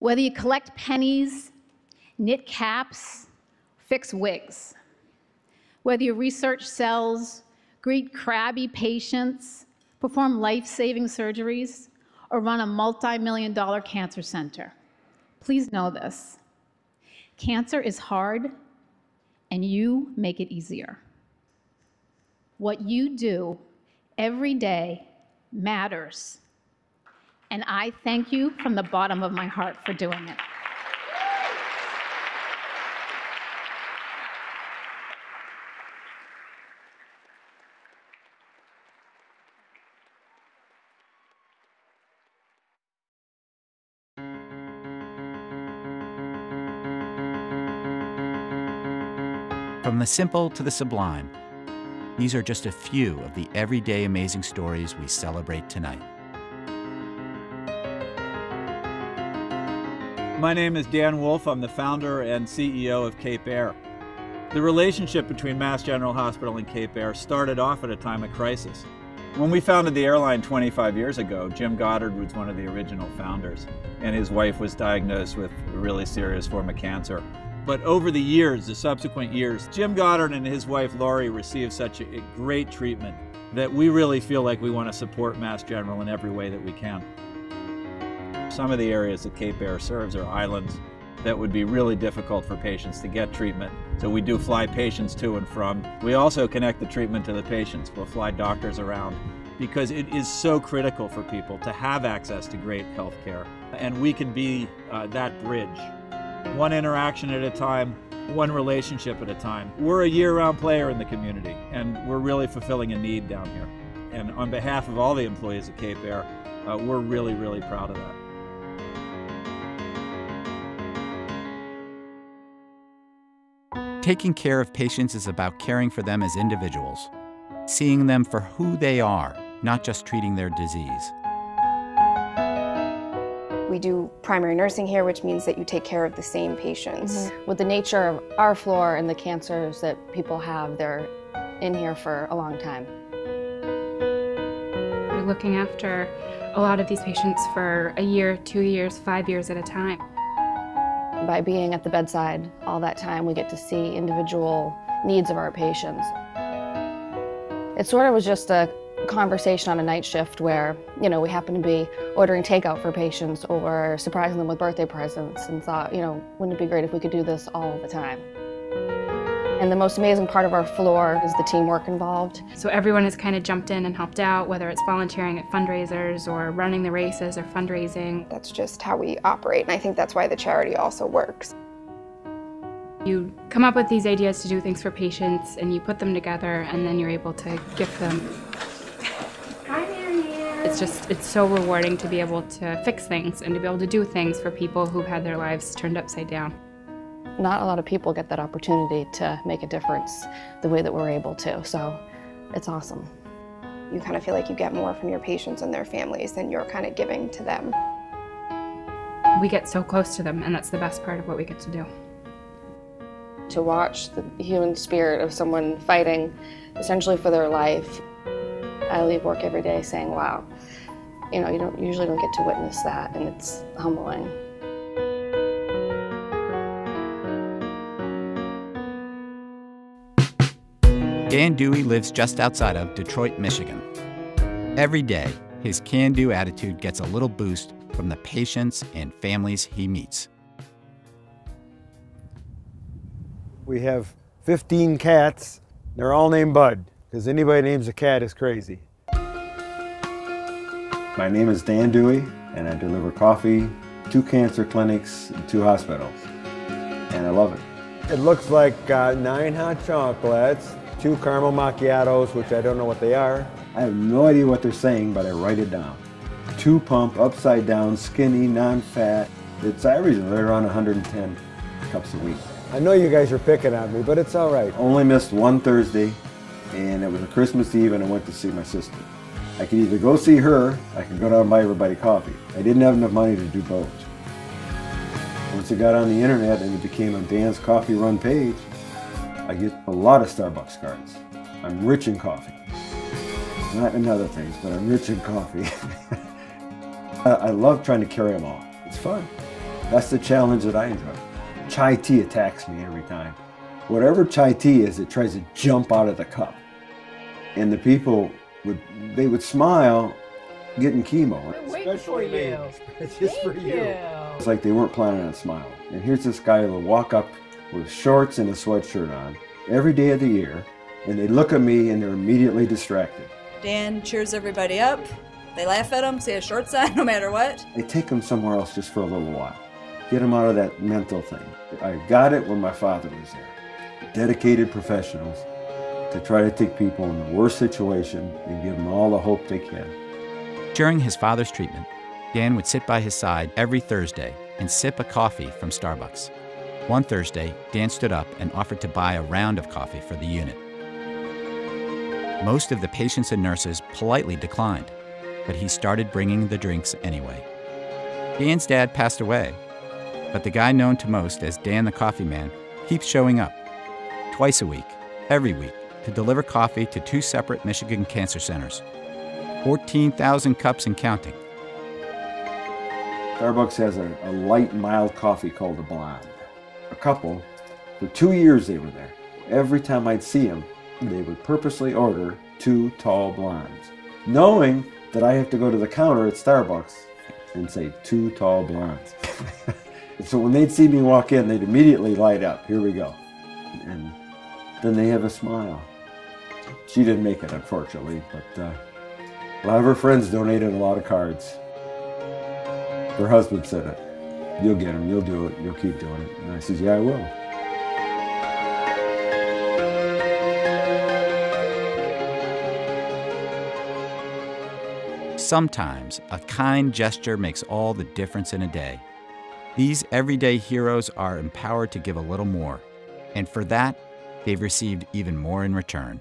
Whether you collect pennies, knit caps, fix wigs, whether you research cells, greet crabby patients, perform life-saving surgeries, or run a multi-million-dollar cancer center, please know this. Cancer is hard, and you make it easier. What you do every day matters, and I thank you from the bottom of my heart for doing it. From the simple to the sublime, these are just a few of the everyday amazing stories we celebrate tonight. My name is Dan Wolf. I'm the founder and CEO of Cape Air. The relationship between Mass General Hospital and Cape Air started off at a time of crisis. When we founded the airline 25 years ago, Jim Goddard was one of the original founders, and his wife was diagnosed with a really serious form of cancer. But over the years, the subsequent years, Jim Goddard and his wife Laurie received such a great treatment that we really feel like we want to support Mass General in every way that we can. Some of the areas that Cape Air serves are islands that would be really difficult for patients to get treatment. So we do fly patients to and from. We also connect the treatment to the patients. We'll fly doctors around because it is so critical for people to have access to great health care. And we can be that bridge. One interaction at a time, one relationship at a time. We're a year-round player in the community, and we're really fulfilling a need down here. And on behalf of all the employees at Cape Air, we're really, really proud of that. Taking care of patients is about caring for them as individuals, seeing them for who they are, not just treating their disease. We do primary nursing here, which means that you take care of the same patients. With the nature of our floor and the cancers that people have, they're in here for a long time. We're looking after a lot of these patients for a year, 2 years, 5 years at a time. By being at the bedside all that time, we get to see individual needs of our patients. It sort of was just a conversation on a night shift where, we happened to be ordering takeout for patients or surprising them with birthday presents and thought, wouldn't it be great if we could do this all the time? And the most amazing part of our floor is the teamwork involved. So everyone has kind of jumped in and helped out, whether it's volunteering at fundraisers or running the races or fundraising. That's just how we operate, and I think that's why the charity also works. You come up with these ideas to do things for patients and you put them together and then you're able to gift them. It's so rewarding to be able to fix things and to be able to do things for people who've had their lives turned upside down. Not a lot of people get that opportunity to make a difference the way that we're able to, so it's awesome. You kind of feel like you get more from your patients and their families than you're kind of giving to them. We get so close to them, and that's the best part of what we get to do. To watch the human spirit of someone fighting essentially for their life, I leave work every day saying, wow, you usually don't get to witness that, and it's humbling. Dan Dewey lives just outside of Detroit, Michigan. Every day, his can-do attitude gets a little boost from the patients and families he meets. We have 15 cats. They're all named Bud, because anybody names a cat is crazy. My name is Dan Dewey, and I deliver coffee, 2 cancer clinics, and 2 hospitals. And I love it. It looks like 9 hot chocolates, 2 caramel macchiatos, which I don't know what they are. I have no idea what they're saying, but I write it down. 2 pump, upside down, skinny, non-fat. It's averaging right around 110 cups a week. I know you guys are picking on me, but it's all right. Only missed one Thursday, and it was a Christmas Eve, and I went to see my sister. I could either go see her, I could go down and buy everybody coffee. I didn't have enough money to do both. Once it got on the internet and it became a Dan's Coffee Run page, I get a lot of Starbucks cards. I'm rich in coffee. Not in other things, but I'm rich in coffee. I love trying to carry them all. It's fun. That's the challenge that I enjoy. Chai tea attacks me every time. Whatever chai tea is, it tries to jump out of the cup. And the people would smile getting chemo. Especially me. It's just for you. It's like they weren't planning on smiling. And here's this guy who will walk up with shorts and a sweatshirt on every day of the year, and they look at me and they're immediately distracted. Dan cheers everybody up. They laugh at him, say a short sign no matter what. They take them somewhere else just for a little while. Get them out of that mental thing. I got it when my father was there. Dedicated professionals to try to take people in the worst situation and give them all the hope they can. During his father's treatment, Dan would sit by his side every Thursday and sip a coffee from Starbucks. One Thursday, Dan stood up and offered to buy a round of coffee for the unit. Most of the patients and nurses politely declined, but he started bringing the drinks anyway. Dan's dad passed away, but the guy known to most as Dan the Coffee Man keeps showing up twice a week, every week, to deliver coffee to 2 separate Michigan cancer centers. 14,000 cups and counting. Starbucks has a light, mild coffee called a blonde. A couple, for 2 years they were there. Every time I'd see them, they would purposely order 2 tall blondes, knowing that I have to go to the counter at Starbucks and say 2 tall blondes. So when they'd see me walk in, they'd immediately light up. Here we go. And then they have a smile. She didn't make it, unfortunately, but a lot of her friends donated a lot of cards. Her husband said it. You'll get them, you'll do it, you'll keep doing it. And I said, yeah, I will. Sometimes a kind gesture makes all the difference in a day. These everyday heroes are empowered to give a little more, and for that, they've received even more in return.